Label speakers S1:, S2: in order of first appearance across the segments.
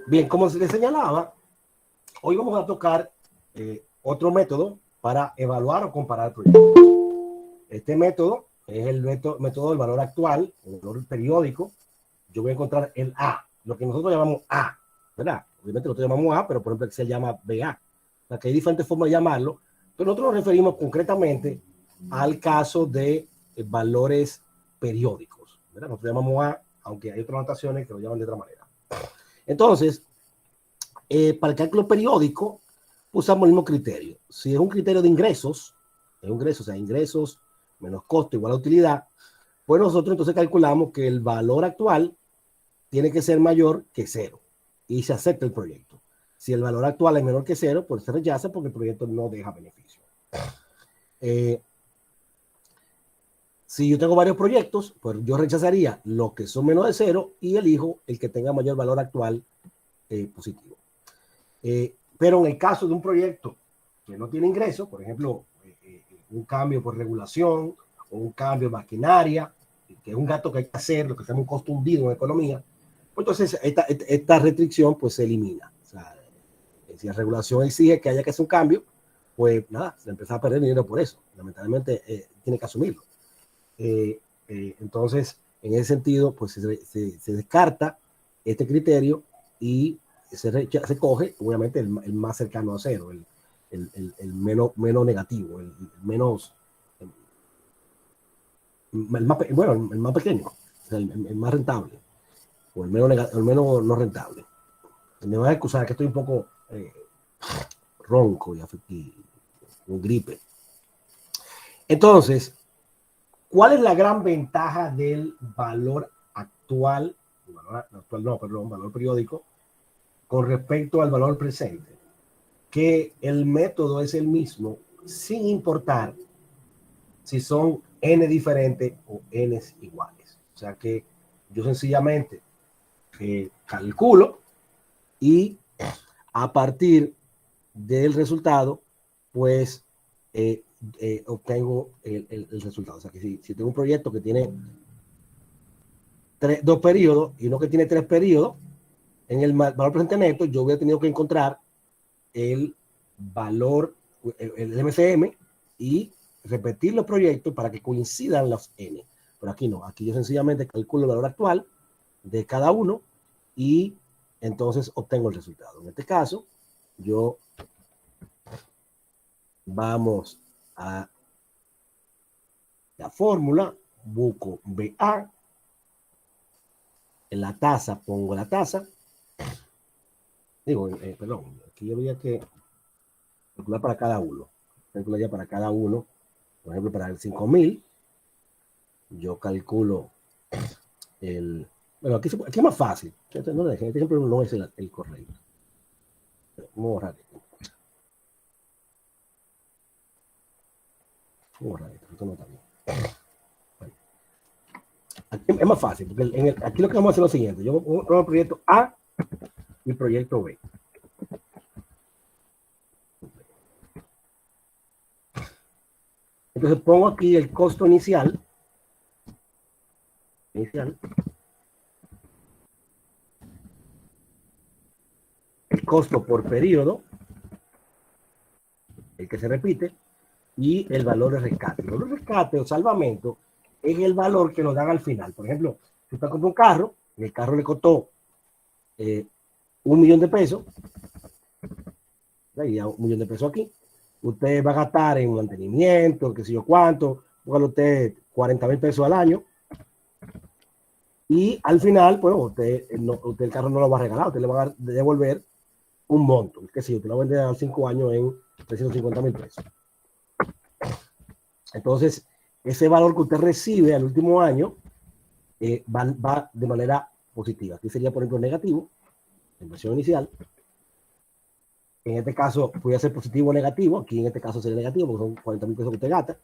S1: Bien, como se les señalaba, hoy vamos a tocar otro método para evaluar o comparar proyectos. Este método es el método del valor actual, el valor periódico. Yo voy a encontrar el A, lo que nosotros llamamos A, ¿verdad? Obviamente nosotros llamamos A, pero por ejemplo Excel llama BA. O sea, que hay diferentes formas de llamarlo, pero nosotros nos referimos concretamente al caso de valores periódicos, ¿verdad? Nosotros llamamos A, aunque hay otras notaciones que lo llaman de otra manera. Entonces, para el cálculo periódico, usamos el mismo criterio. Si es un criterio de ingresos, o sea, ingresos menos costo igual a utilidad, pues nosotros entonces calculamos que el valor actual tiene que ser mayor que 0 y se acepta el proyecto. Si el valor actual es menor que 0, pues se rechaza porque el proyecto no deja beneficio. Si yo tengo varios proyectos, pues yo rechazaría los que son menos de 0 y elijo el que tenga mayor valor actual positivo. Pero en el caso de un proyecto que no tiene ingreso, por ejemplo, un cambio por regulación o un cambio de maquinaria, que es un gasto que hay que hacer, lo que se llama un costo hundido en economía, pues entonces esta restricción pues se elimina. O sea, si la regulación exige que haya que hacer un cambio, pues nada, se empieza a perder dinero por eso. Lamentablemente tiene que asumirlo. Entonces, en ese sentido, pues se descarta este criterio y se coge, obviamente, el más cercano a 0, el menos negativo, el menos, el más pequeño, o sea, el más rentable, o el menos no rentable. Me van a excusar que estoy un poco ronco y con gripe. Entonces, ¿cuál es la gran ventaja del valor actual, valor periódico, con respecto al valor presente? Que el método es el mismo sin importar si son n diferentes o n iguales. O sea que yo sencillamente calculo y a partir del resultado, pues obtengo el resultado. O sea que si tengo un proyecto que tiene 2 periodos y uno que tiene 3 periodos, en el valor presente neto, yo hubiera tenido que encontrar el valor, el MCM, y repetir los proyectos para que coincidan los N. Pero aquí no, aquí yo sencillamente calculo el valor actual de cada uno y entonces obtengo el resultado. En este caso, yo vamos a la fórmula, busco BA, en la tasa pongo la tasa, perdón, aquí yo había que calcular para cada uno, calcularía para cada uno, por ejemplo, para el 5000, yo calculo bueno, aquí es más fácil, este ejemplo no es el correcto. Vamos a borrar esto. Esto no está bien. Bueno, aquí es más fácil, porque aquí lo que vamos a hacer es lo siguiente. Yo voy a el proyecto A y proyecto B. Entonces pongo aquí el costo inicial. El costo por periodo, el que se repite, y el valor de rescate. El valor de rescate o salvamento es el valor que nos dan al final. Por ejemplo, si usted compra un carro, y el carro le costó 1.000.000 de pesos, y ya 1.000.000 de pesos aquí, usted va a gastar en mantenimiento, qué sé yo cuánto, póngale usted 40.000 pesos al año, y al final, pues usted el carro no lo va a regalar, usted le va a devolver un monto, que si usted lo vende a 5 años en 350.000 pesos. Entonces, ese valor que usted recibe al último año va de manera positiva. Aquí sería, por ejemplo, negativo, la inversión inicial. En este caso, puede ser positivo o negativo. Aquí en este caso sería negativo, porque son 40.000 pesos que usted gasta.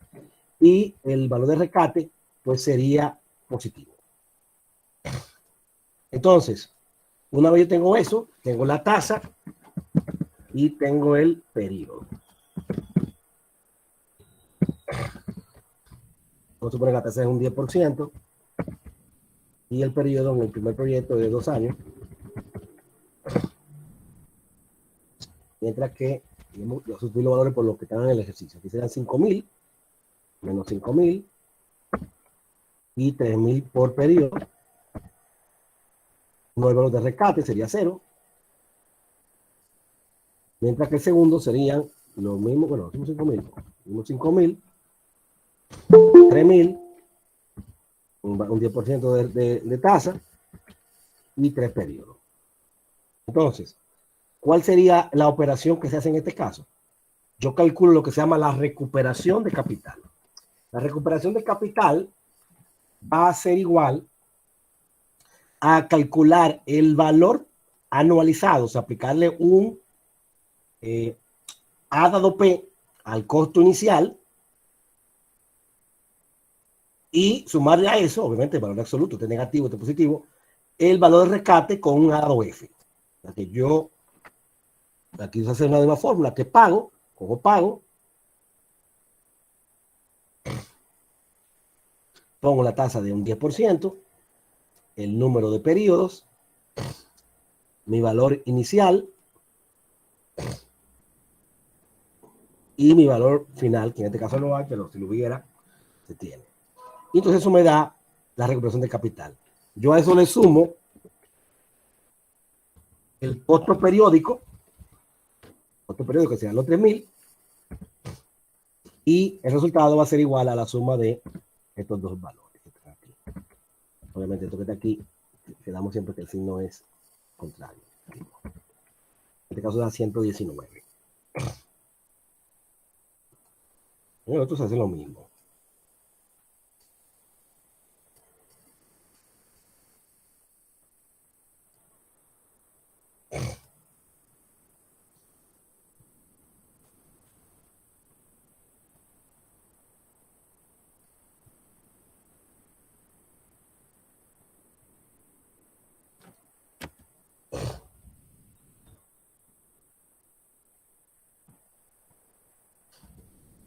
S1: Y el valor de rescate, pues sería positivo. Entonces, una vez yo tengo eso, tengo la tasa y tengo el periodo. Vamos a suponer que la tasa es un 10% y el periodo en el primer proyecto es de 2 años. mientras que yo sustituí los valores por los que están en el ejercicio. Aquí serán 5.000 menos 5.000 y 3.000 por periodo. No, el valor de rescate sería 0. Mientras que el segundo serían lo mismo, bueno, 5.000, 3.000, un 10% de tasa y 3 periodos. Entonces, ¿cuál sería la operación que se hace en este caso? Yo calculo lo que se llama la recuperación de capital. La recuperación de capital va a ser igual a calcular el valor anualizado, o sea, aplicarle un A dado P al costo inicial y sumarle a eso, obviamente el valor absoluto, este negativo, este positivo, el valor de rescate con un A dado F. O sea, que yo, aquí se hace una misma fórmula, que pago, cojo pago, pongo la tasa de un 10%, el número de periodos, mi valor inicial y mi valor final, que en este caso no hay, pero si lo hubiera, se tiene. Y entonces eso me da la recuperación de capital. Yo a eso le sumo el costo periódico que serían los 3.000, y el resultado va a ser igual a la suma de estos dos valores que están aquí. Obviamente esto que está aquí, quedamos siempre que el signo es contrario. En este caso da 119. En el otro se hace lo mismo.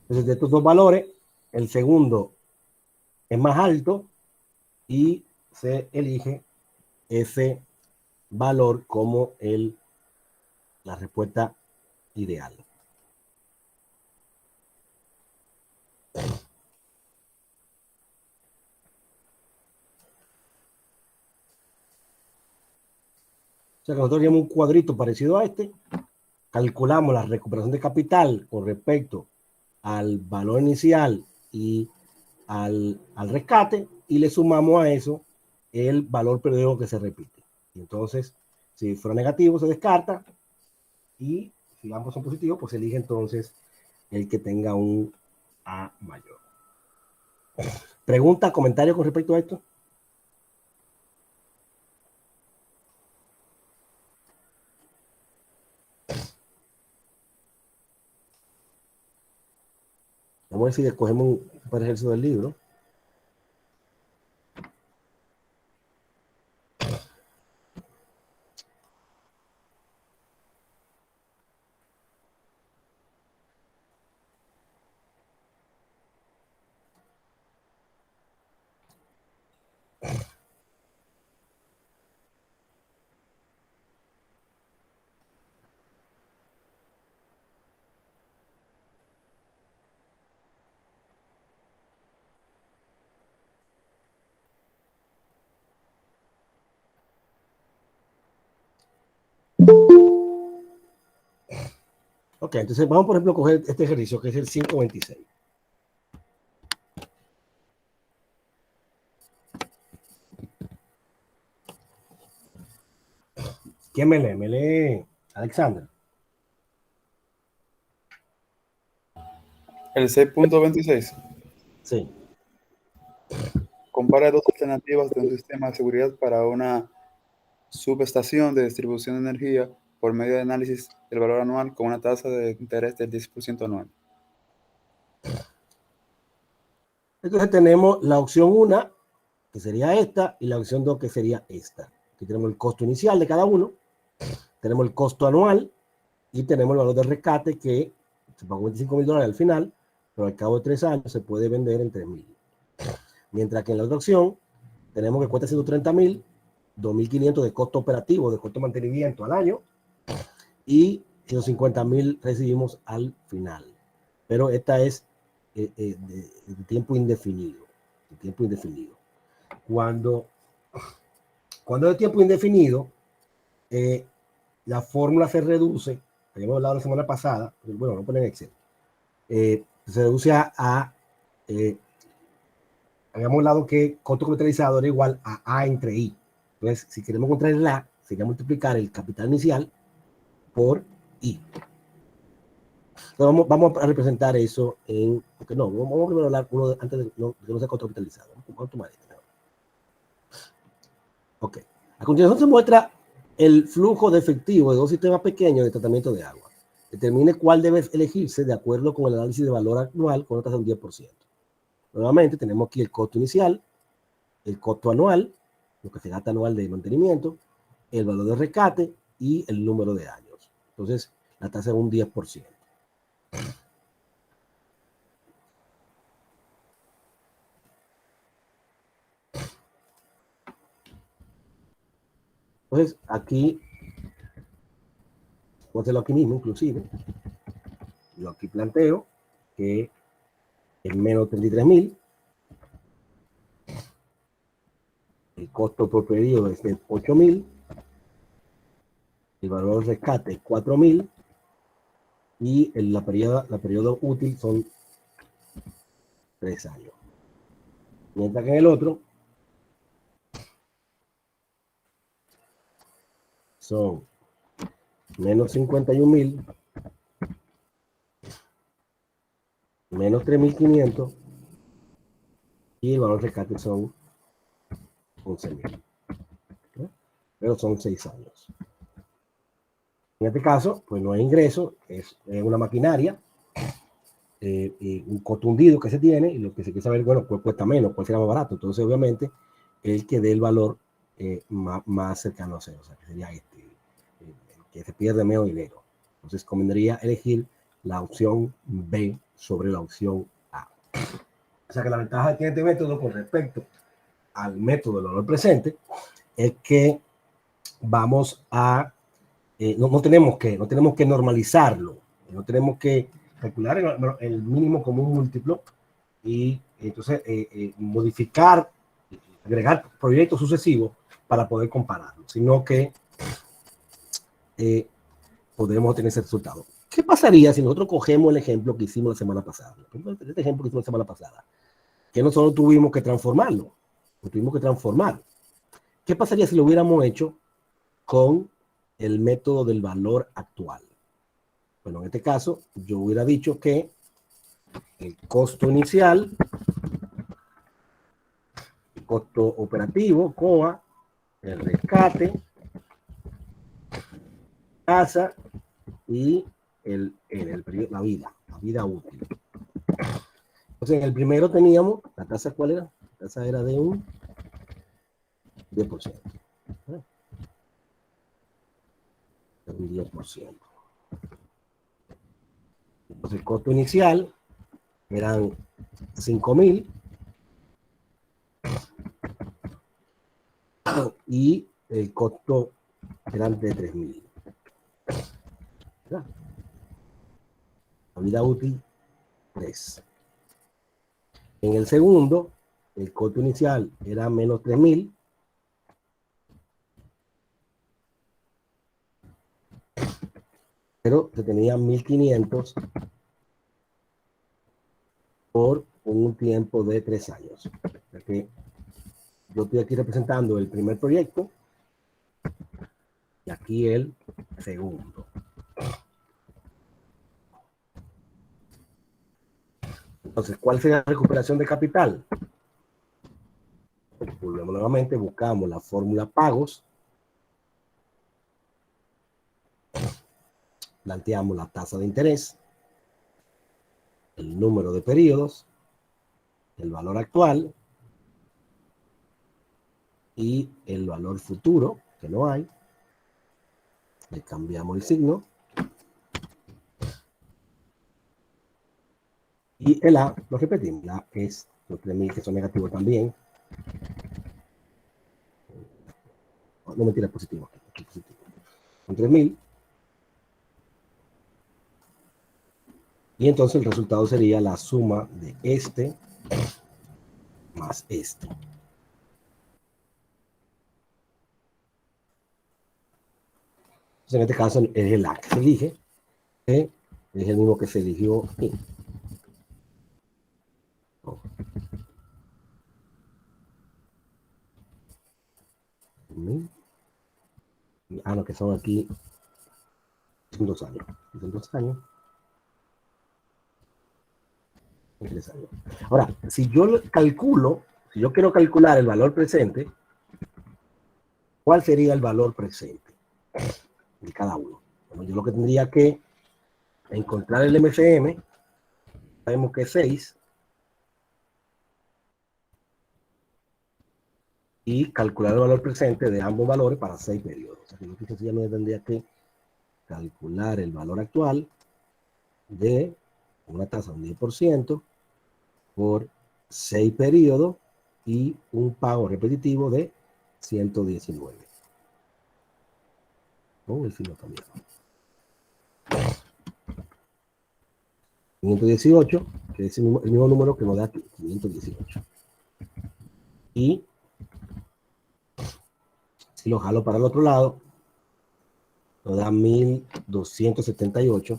S1: Entonces, de estos dos valores, el segundo es más alto y se elige ese valor como la respuesta ideal. O sea que nosotros tenemos un cuadrito parecido a este, calculamos la recuperación de capital con respecto al valor inicial y al rescate, y le sumamos a eso el valor periódico que se repite. Y entonces, si fuera negativo, se descarta, y si ambos son positivos, pues se elige entonces el que tenga un A mayor. ¿Pregunta, comentario con respecto a esto? Vamos a ver si escogemos un ejercicio del libro. Ok, entonces vamos, por ejemplo, a coger este ejercicio que es el 526. ¿Quién me lee? Me lee Alexander.
S2: El 6.26.
S1: Sí.
S2: Compara dos alternativas de un sistema de seguridad para una subestación de distribución de energía por medio de análisis del valor anual con una tasa de interés del 10% anual.
S1: Entonces tenemos la opción 1, que sería esta, y la opción 2, que sería esta. Aquí tenemos el costo inicial de cada uno, tenemos el costo anual y tenemos el valor de rescate, que se pagó $25.000 al final, pero al cabo de 3 años se puede vender en 3.000. Mientras que en la otra opción tenemos que cuesta 130.000, 2.500 de costo operativo, de costo de mantenimiento al año, y y los 50.000 recibimos al final. Pero esta es de tiempo indefinido. De tiempo indefinido. Cuando es de tiempo indefinido, la fórmula se reduce, habíamos hablado la semana pasada, bueno, no ponen Excel, se reduce habíamos hablado que costo comercializado era igual a A entre I. Entonces, si queremos encontrar el A, sería multiplicar el capital inicial por I. Entonces, vamos a representar eso en... Porque no, vamos primero a hablar uno antes de que no sea costo capitalizado. Vamos a tomar esto. Ok. A continuación se muestra el flujo de efectivo de dos sistemas pequeños de tratamiento de agua. Determine cuál debe elegirse de acuerdo con el análisis de valor anual con una tasa de un 10%. Nuevamente tenemos aquí el costo inicial, el costo anual, lo que se gasta anual de mantenimiento, el valor de rescate y el número de años. Entonces, la tasa es un 10%. Entonces, aquí, voy a hacerlo aquí mismo, inclusive. Yo aquí planteo que el menos 33.000, el costo por pedido es de 8.000, el valor de rescate es 4.000 y la periodo útil son 3 años. Mientras que en el otro son menos 51.000, menos 3.500 y el valor de rescate son 11.000. Pero son 6 años. En este caso, pues no hay ingreso, es una maquinaria, un costo hundido que se tiene, y lo que se quiere saber, bueno, cuál cuesta menos, cuál será más barato. Entonces, obviamente, el que dé el valor más cercano a cero, o sea, que sería el que se pierde menos dinero. Entonces, convendría elegir la opción B sobre la opción A. O sea, que la ventaja que tiene este método con respecto al método del valor presente es que vamos a no tenemos que normalizarlo, no tenemos que calcular el mínimo común múltiplo y entonces modificar, agregar proyectos sucesivos para poder compararlo, sino que podremos tener ese resultado. ¿Qué pasaría si nosotros cogemos el ejemplo que hicimos la semana pasada? Este ejemplo que hicimos la semana pasada, que nosotros tuvimos que transformarlo, lo tuvimos que transformar. ¿Qué pasaría si lo hubiéramos hecho con el método del valor actual? Bueno, en este caso, yo hubiera dicho que el costo inicial, el costo operativo, COA, el rescate, tasa y la vida útil. Entonces, en el primero teníamos, ¿la tasa cuál era? La tasa era de un 10%. Un 10%. Entonces, el costo inicial eran 5.000 y el costo eran de 3.000. La vida útil 3. En el segundo, el costo inicial era menos 3.000. Pero se tenía 1.500 por un tiempo de 3 años. O sea que yo estoy aquí representando el primer proyecto y aquí el segundo. Entonces, ¿cuál sería la recuperación de capital? Volvemos nuevamente, buscamos la fórmula pagos, planteamos la tasa de interés, el número de periodos, el valor actual y el valor futuro, que no hay. Le cambiamos el signo. Y el A, lo repetimos, la A es los 3.000 que son negativos también. No mentira, positivo. Aquí positivo. Con 3.000. Y entonces el resultado sería la suma de este más este. Entonces, en este caso es el A que se elige, que es el mismo que se eligió aquí. Ah, no, que son aquí 2 años. 2 años. 3 años. Ahora, si yo calculo, si yo quiero calcular el valor presente, ¿cuál sería el valor presente de cada uno? Bueno, yo lo que tendría que encontrar el MCM, sabemos que es 6, y calcular el valor presente de ambos valores para 6 periodos. O sea, que yo sencillamente tendría que calcular el valor actual de una tasa de un 10% por 6 periodos y un pago repetitivo de 119. Con el filo también. 518, que es el mismo número que nos da aquí, 518. Y si lo jalo para el otro lado, nos da 1278,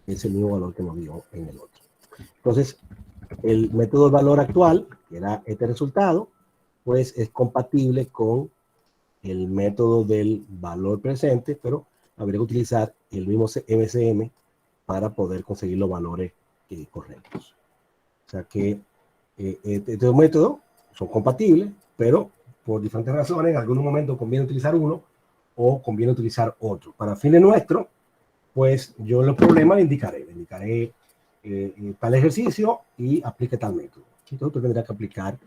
S1: que es el mismo valor que nos dio en el otro. Entonces, el método de valor actual, que era este resultado, pues es compatible con el método del valor presente, pero habría que utilizar el mismo MCM para poder conseguir los valores correctos. O sea que estos métodos son compatibles, pero por diferentes razones, en algún momento conviene utilizar uno o conviene utilizar otro. Para fines nuestros, pues yo los problemas le indicaré tal ejercicio y aplique tal método. Entonces tú tendrás que aplicar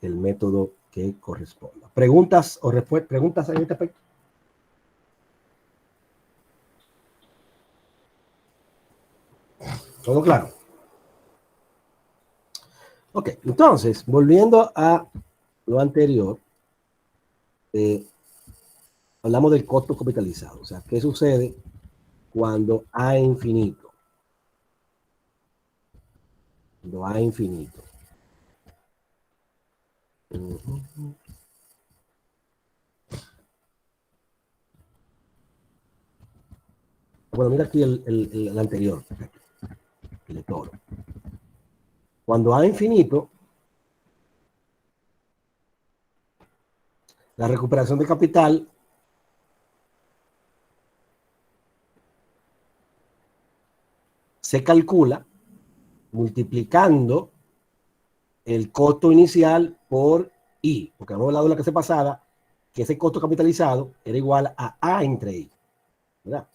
S1: el método que corresponda. ¿Preguntas o preguntas en este aspecto? ¿Todo claro? Ok, entonces, volviendo a lo anterior, hablamos del costo capitalizado. O sea, ¿qué sucede cuando A es infinito? Cuando A es infinito. Bueno, mira aquí el anterior, el de toro. Cuando A es infinito, la recuperación de capital se calcula multiplicando el costo inicial por I, porque hemos hablado en la clase pasada que ese costo capitalizado era igual a A entre I, ¿verdad?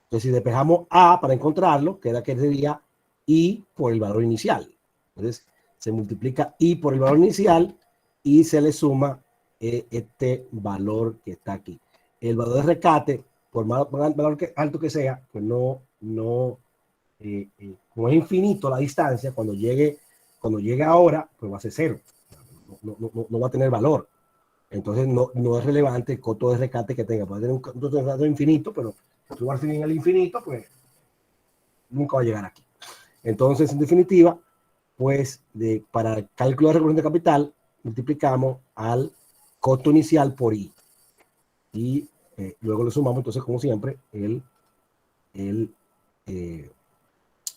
S1: Entonces, si despejamos A para encontrarlo, queda que sería I por el valor inicial. Entonces, se multiplica I por el valor inicial y se le suma este valor que está aquí. El valor de rescate, por más valor alto que sea, pues como es infinito la distancia, cuando llegue ahora, pues va a ser 0. No va a tener valor. Entonces no es relevante el costo de rescate que tenga. Puede tener un costo de rescate infinito, pero si tú vas a en el infinito, pues nunca va a llegar aquí. Entonces, en definitiva, pues para el cálculo de recuperación de capital, multiplicamos al costo inicial por I. Y luego le sumamos, entonces, como siempre, el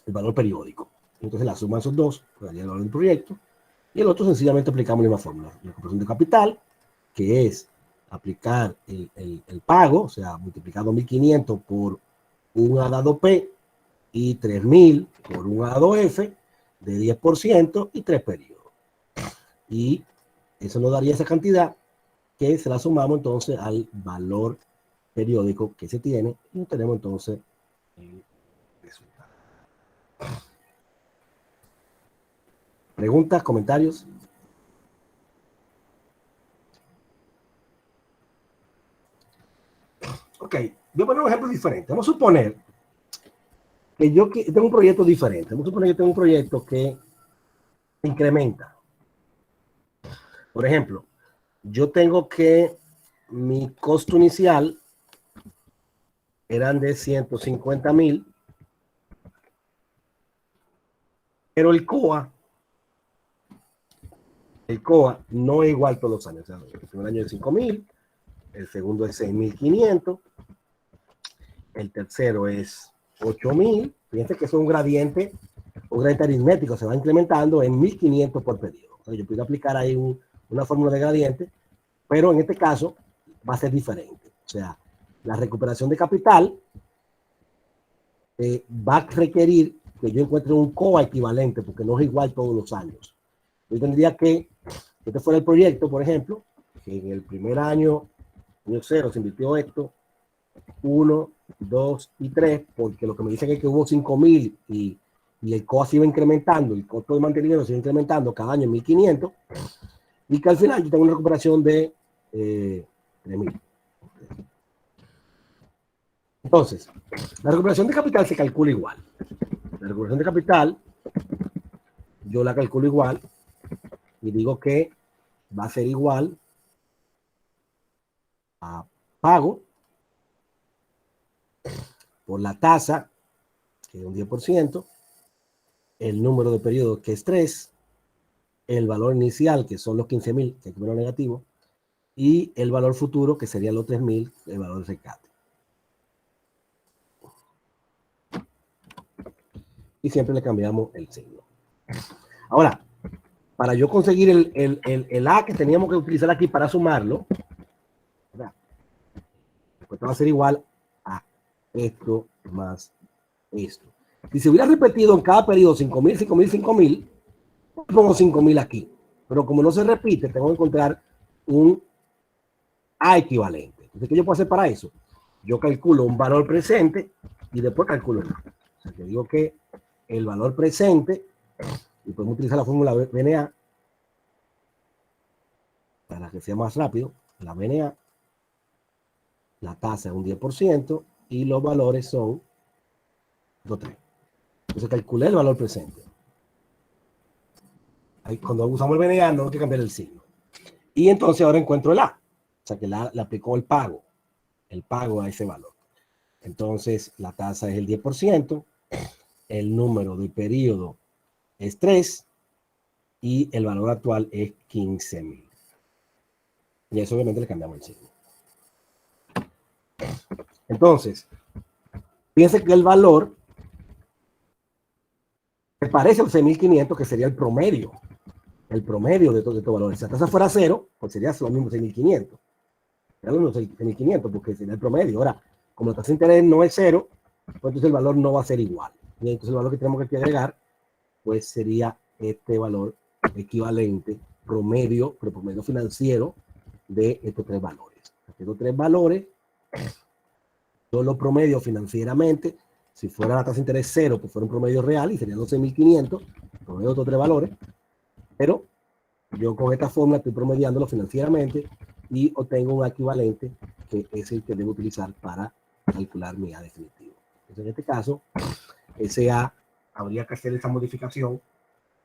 S1: valor periódico. Entonces, la suma de esos dos, pues daría el valor del proyecto. Y el otro, sencillamente, aplicamos la misma fórmula. La recuperación de capital, que es aplicar el pago, o sea, multiplicar 2.500 por un A dado P y 3.000 por un A dado F de 10% y 3 periodos. Y eso nos daría esa cantidad que se la sumamos entonces al valor periódico que se tiene y tenemos entonces el resultado. ¿Preguntas, comentarios? Ok, voy a poner un ejemplo diferente. Vamos a suponer que yo tengo un proyecto diferente. Vamos a suponer que tengo un proyecto que incrementa. Por ejemplo, yo tengo que mi costo inicial eran de 150.000 Pero el COA no es igual todos los años. O sea, el primer año es 5.000, el segundo es 6.500, el tercero es 8.000. Fíjense que es un gradiente aritmético, se va incrementando en 1.500 por periodo. O sea, yo puedo aplicar ahí una fórmula de gradiente, pero en este caso va a ser diferente. O sea, la recuperación de capital va a requerir que yo encuentre un COA equivalente, porque no es igual todos los años. Yo tendría que, este fuera el proyecto, por ejemplo, que en el primer año 0, se invirtió esto, 1, 2 y 3, porque lo que me dicen es que hubo 5.000 y el COA se iba incrementando, el costo de mantenimiento se iba incrementando cada año en 1.500, y que al final yo tengo una recuperación de 3.000. Entonces, la recuperación de capital se calcula igual. La recuperación de capital, yo la calculo igual y digo que va a ser igual a pago por la tasa, que es un 10%, el número de periodos, que es 3, el valor inicial, que son los 15.000, que es el número negativo, y el valor futuro, que sería los 3.000, el valor de rescate. Y siempre le cambiamos el signo. Ahora, para yo conseguir el A que teníamos que utilizar aquí para sumarlo, ¿verdad? Pues va a ser igual a esto más esto. Si se hubiera repetido en cada periodo 5.000, 5.000, 5.000, pongo 5.000 aquí. Pero como no se repite, tengo que encontrar un A equivalente. Entonces, ¿qué yo puedo hacer para eso? Yo calculo un valor presente y después calculo el A. O sea, que digo que el valor presente, y podemos utilizar la fórmula BNA para que sea más rápido, la BNA, la tasa es un 10% y los valores son 3. Entonces calculé el valor presente. Ahí, cuando usamos el BNA no hay que cambiar el signo. Y entonces ahora encuentro el A. O sea que le aplicó el pago a ese valor. Entonces la tasa es el 10%, el número de periodo es 3 y el valor actual es 15.000. Y eso obviamente le cambiamos el signo. Entonces, fíjense que el valor se parece al 6.500, que sería el promedio de todos estos valores. Si la tasa fuera 0, pues sería lo mismo 6.500. Sería lo mismo 6.500 porque sería el promedio. Ahora, como la tasa de interés no es 0, pues entonces el valor no va a ser igual. Y entonces el valor que tenemos que agregar, pues sería este valor equivalente promedio, pero promedio financiero de estos 3 valores. Estos 3 valores, yo lo promedio financieramente. Si fuera la tasa de interés 0, pues fuera un promedio real y serían 12.500, promedio de estos 3 valores. Pero yo con esta fórmula estoy promediándolo financieramente y obtengo un equivalente que es el que debo utilizar para calcular mi A definitivo. Entonces, en este caso, ese A habría que hacer esa modificación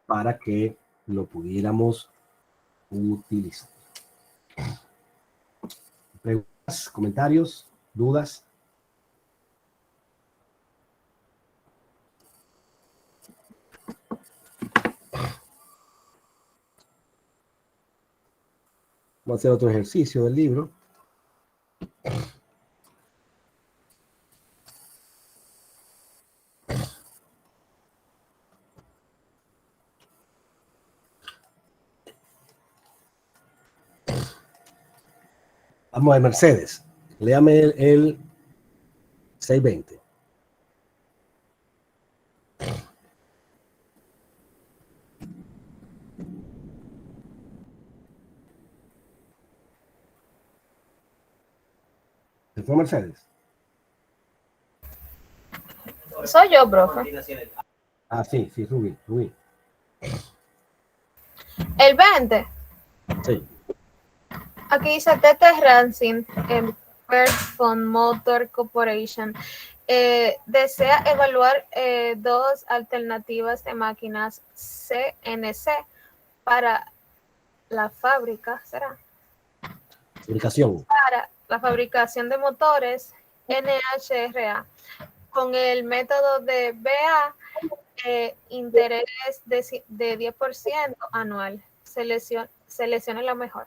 S1: para que lo pudiéramos utilizar. ¿Preguntas, comentarios, dudas? Vamos a hacer otro ejercicio del libro. Vamos a ver, Mercedes. Léame el 620. ¿Se fue Mercedes?
S3: Soy yo, profe.
S1: Ah, sí, Rubí.
S3: El 20.
S1: Sí.
S3: Aquí dice Tete Racing, First Fund Motor Corporation. Desea evaluar 2 alternativas de máquinas CNC para la fábrica, ¿será?
S1: Fabricación.
S3: Para la fabricación de motores NHRA con el método de BA interés de 10% anual. Seleccione lo mejor.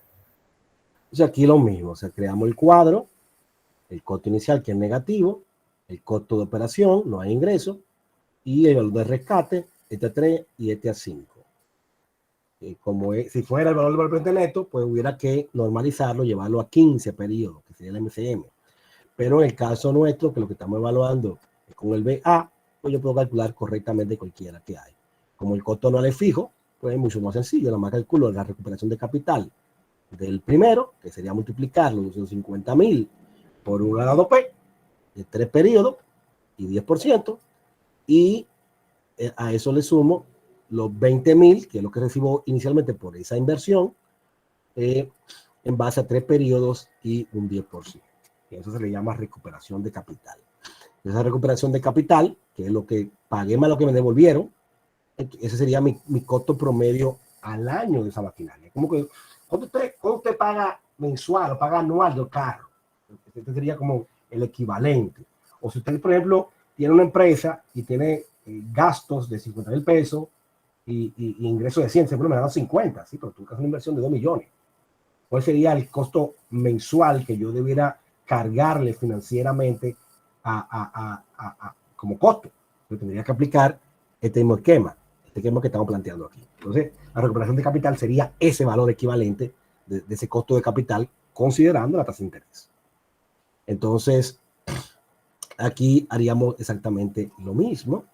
S1: Entonces aquí lo mismo, o sea, creamos el cuadro, el costo inicial que es negativo, el costo de operación, no hay ingreso, y el valor de rescate, este a 3 y este a 5. Si fuera el valor del valor neto, pues hubiera que normalizarlo, llevarlo a 15 periodos, que sería el MCM. Pero en el caso nuestro, que lo que estamos evaluando es con el BA, pues yo puedo calcular correctamente cualquiera que hay. Como el costo anual es fijo, pues es mucho más sencillo, nada más calculo la recuperación de capital del primero, que sería multiplicar los 250,000 por un grado P, de 3 periodos y 10%, y a eso le sumo los 20,000, que es lo que recibo inicialmente por esa inversión, en base a 3 periodos y un 10%. Y eso se le llama recuperación de capital. Esa recuperación de capital, que es lo que pagué más lo que me devolvieron, ese sería mi costo promedio al año de esa maquinaria. Como que cuando usted paga mensual o paga anual del carro, este sería como el equivalente. O si usted, por ejemplo, tiene una empresa y tiene gastos de 50,000 pesos y ingresos de 100, siempre me dan 50, ¿sí? Pero tú haces una inversión de 2 millones. ¿Cuál sería el costo mensual que yo debiera cargarle financieramente como costo? Yo tendría que aplicar este mismo esquema que estamos planteando aquí. Entonces, la recuperación de capital sería ese valor equivalente de ese costo de capital, considerando la tasa de interés. Entonces, aquí haríamos exactamente lo mismo.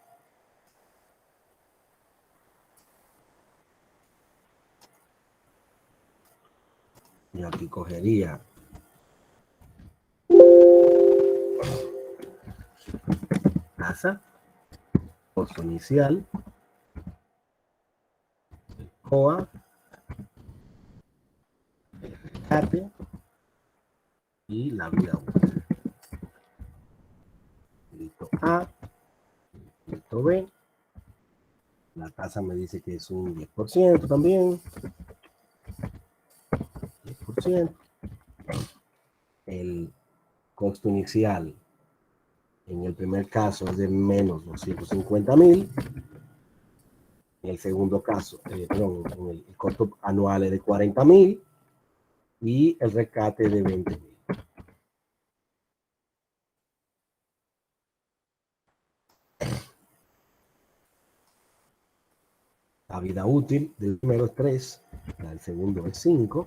S1: Y aquí cogería tasa, costo inicial, COA, rescate y la vida útil. Listo A, listo B. La tasa me dice que es un 10% también. 10%. El costo inicial en el primer caso es de menos 250,000. En el segundo caso, perdón, el costo anual es de 40,000 y el rescate de 20,000. La vida útil del primero es 3, la del segundo es 5.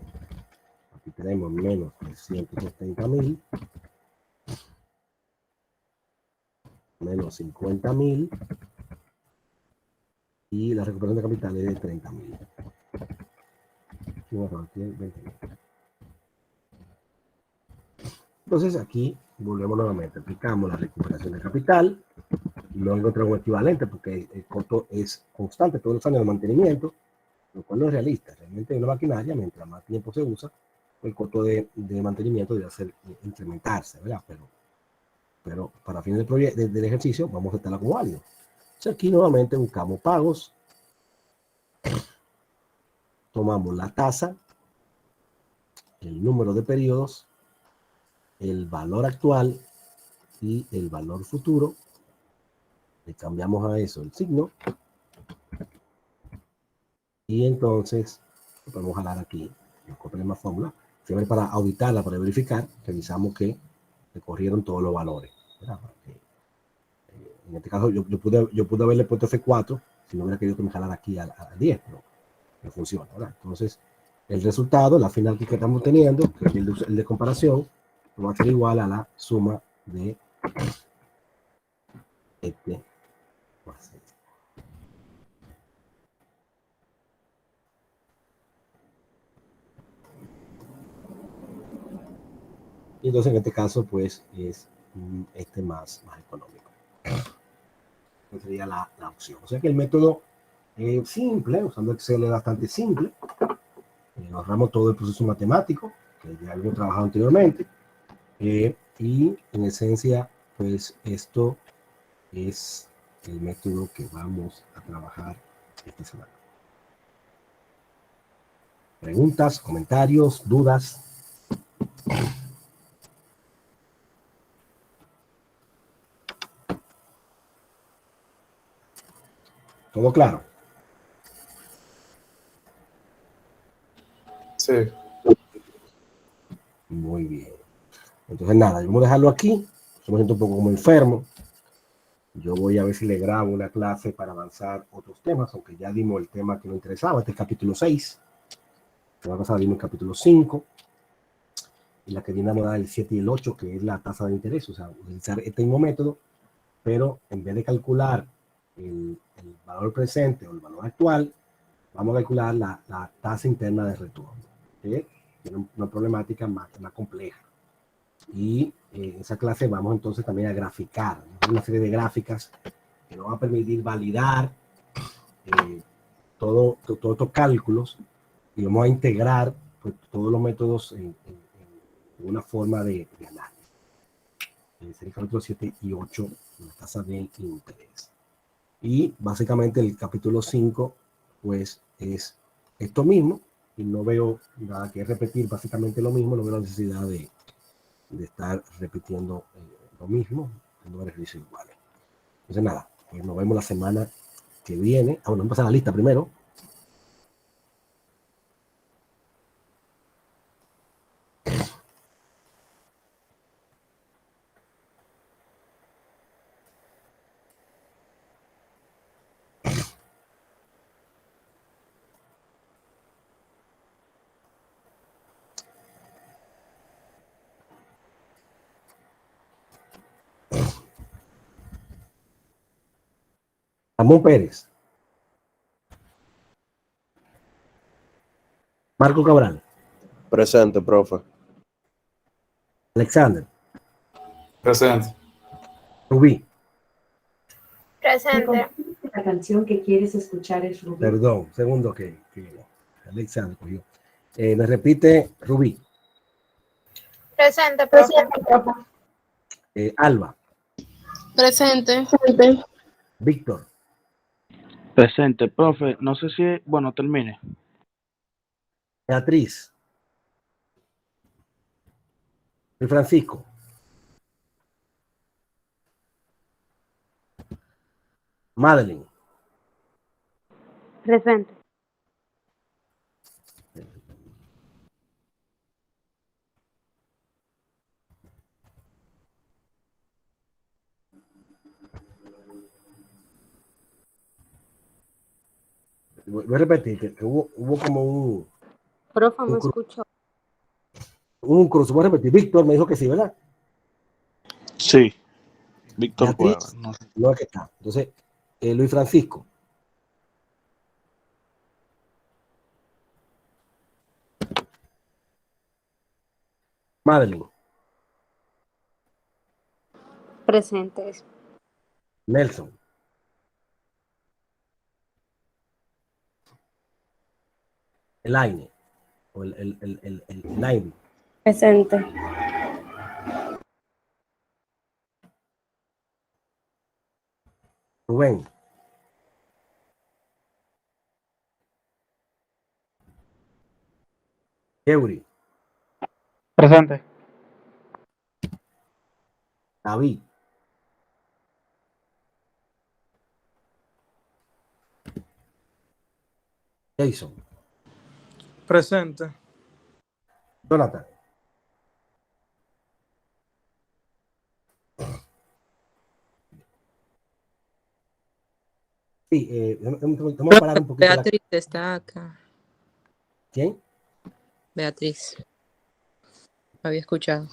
S1: Aquí tenemos menos 370,000, menos 50,000 y la recuperación de capital es de 30,000. Entonces aquí volvemos nuevamente, aplicamos la recuperación de capital, no encontramos un equivalente porque el costo es constante todos los años de mantenimiento, lo cual no es realista. Realmente una maquinaria, mientras más tiempo se usa, el costo de mantenimiento debe incrementarse, ¿verdad? Pero para fines del ejercicio vamos a estar como válido. Entonces aquí nuevamente buscamos pagos, tomamos la tasa, el número de periodos, el valor actual y el valor futuro. Le cambiamos a eso el signo. Y entonces podemos jalar aquí, copiar la misma fórmula. Siempre para auditarla, para verificar, revisamos que se corrieron todos los valores. En este caso yo pude haberle puesto F4 si no hubiera querido que me jalara aquí al 10, pero no funciona, ¿verdad? Entonces el resultado, la final que estamos teniendo, que es el de comparación, va a ser igual a la suma de este. Y entonces en este caso pues es este más económico. Esa sería la opción. O sea que el método simple, usando Excel es bastante simple. Ahorramos todo el proceso matemático, que ya hemos trabajado anteriormente. Y en esencia, pues esto es el método que vamos a trabajar esta semana. Preguntas, comentarios, dudas. ¿Todo claro?
S2: Sí.
S1: Muy bien. Entonces, nada, vamos a dejarlo aquí. Yo me siento un poco como enfermo. Yo voy a ver si le grabo una clase para avanzar otros temas, aunque ya dimos el tema que nos interesaba, este es capítulo 6. La semana pasada dimos el capítulo 5. Y la que viene a dar el 7 y el 8, que es la tasa de interés. O sea, utilizar este mismo método, pero en vez de calcular el valor presente o el valor actual, vamos a calcular la tasa interna de retorno. ¿Okay? Tiene una problemática más compleja. Y en esa clase vamos entonces también a graficar una serie de gráficas que nos van a permitir validar todos estos cálculos y vamos a integrar pues, todos los métodos en una forma de análisis. Sería el capítulo 7 y 8, la tasa de interés. Y básicamente el capítulo 5 pues es esto mismo y no veo nada que repetir, básicamente lo mismo, no veo la necesidad de estar repitiendo lo mismo, haciendo ejercicios iguales. Entonces nada, pues nos vemos la semana que viene. Bueno, vamos a pasar la lista primero. Ramón Pérez, Marco Cabral,
S4: Presente, profe.
S1: Alexander,
S2: Presente.
S1: Rubí.
S3: Presente.
S5: La canción que quieres escuchar es Rubí.
S1: Perdón, segundo que Alexander cogió. Me repite Rubí.
S3: Presente, profe.
S1: Alba,
S6: Presente.
S1: Víctor,
S7: Presente, profe. No sé si, bueno, termine.
S1: Beatriz, Luis Francisco, Madeline,
S6: Presente.
S1: voy a repetir que hubo como
S6: Profe, me
S1: un
S6: escuchó.
S1: cruce. Voy a repetir. Víctor me dijo que sí, ¿verdad?
S7: Sí, Víctor
S1: Beatriz,
S7: Cueva. No sé.
S1: no es que está. Entonces, Luis Francisco, Madeline,
S6: Presentes.
S1: Nelson, Elaine, o el Elaine,
S6: Presente.
S1: Rubén, Eury,
S7: Presente.
S1: David, Jason,
S8: Presente.
S1: Jonathan, sí, vamos a parar un poquito.
S9: Beatriz está acá.
S1: ¿Quién?
S9: Beatriz. Había escuchado.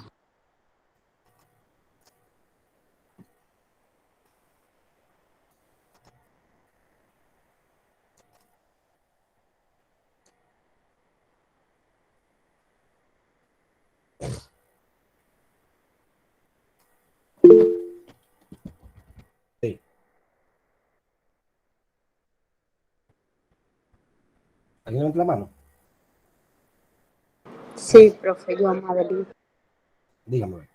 S1: Sí. ¿Alguien levanta la mano?
S6: Sí, profe, yo, Madeline.
S1: Dígame.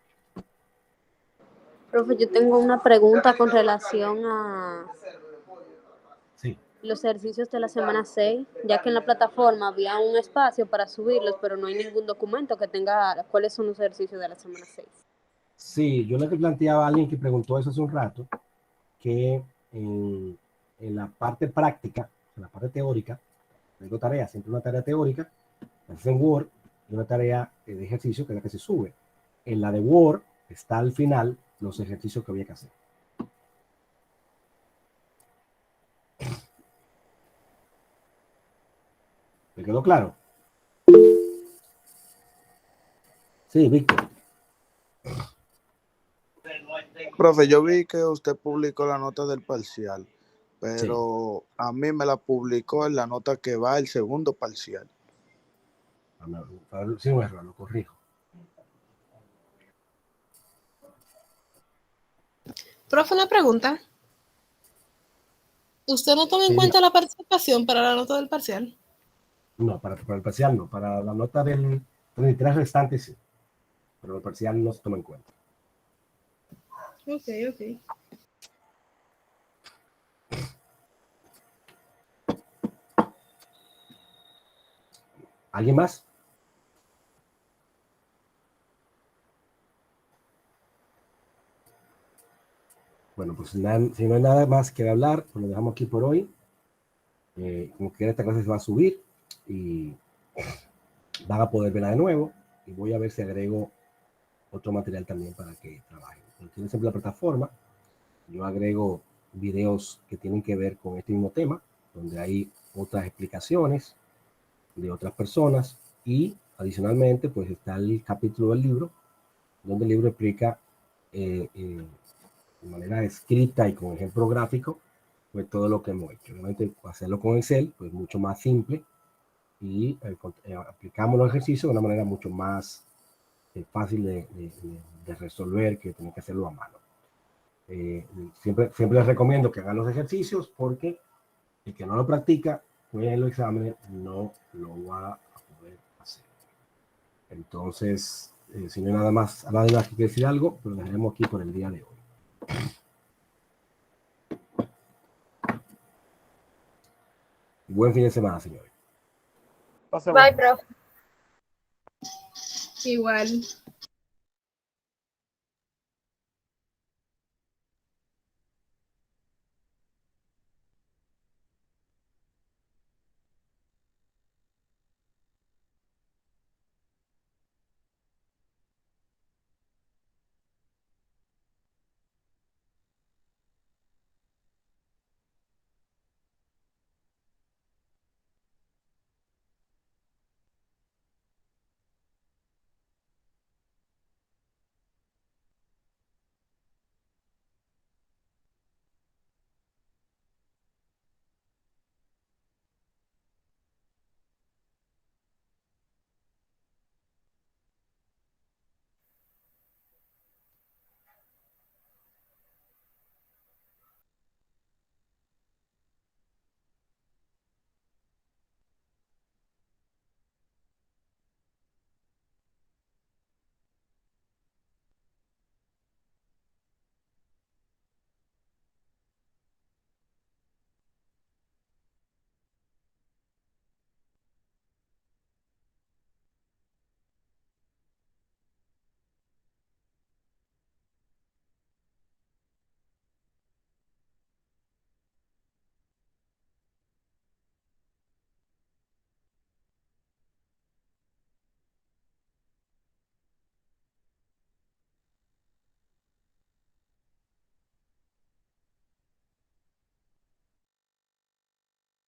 S6: Profe, yo tengo una pregunta con relación a
S1: Sí.
S6: los ejercicios de la semana 6, ya que en la plataforma había un espacio para subirlos, pero no hay ningún documento que tenga cuáles son los ejercicios de la semana 6.
S1: Sí, yo le planteaba a alguien que preguntó eso hace un rato, que en la parte práctica, en la parte teórica, tengo tareas, siempre una tarea teórica, es en Word, y una tarea de ejercicio que es la que se sube. En la de Word está al final los ejercicios que había que hacer. ¿Me quedó claro? Sí, Víctor.
S7: Profe, yo vi que usted publicó la nota del parcial,
S1: Sí.
S7: pero a mí me la publicó en la nota que va el segundo parcial.
S1: Sí, un error, lo corrijo.
S10: Profe, una pregunta. ¿Usted no toma en
S1: Sí,
S10: cuenta la participación para la nota del parcial?
S1: no, para el parcial no. Para la nota del 33 restante sí. Pero el parcial no se toma en cuenta.
S10: Ok, ok.
S1: ¿Alguien más? Bueno, pues si no hay nada más que hablar, pues lo dejamos aquí por hoy. Como que esta clase se va a subir y van a poder verla de nuevo. Y voy a ver si agrego otro material también para que trabajen. Tienen siempre la plataforma. Yo agrego videos que tienen que ver con este mismo tema, donde hay otras explicaciones de otras personas y adicionalmente pues está el capítulo del libro, donde el libro explica de manera escrita y con ejemplo gráfico pues todo lo que hemos hecho. Obviamente hacerlo con Excel pues mucho más simple y aplicamos los ejercicios de una manera mucho más fácil de resolver que tener que hacerlo a mano. Siempre les recomiendo que hagan los ejercicios porque el que no lo practica pues en los exámenes no lo va a poder hacer. Entonces, si no hay nada más que quiere decir algo, pues lo dejaremos aquí por el día de hoy. Buen fin de semana, señores.
S3: Bye, profe.
S10: Igual.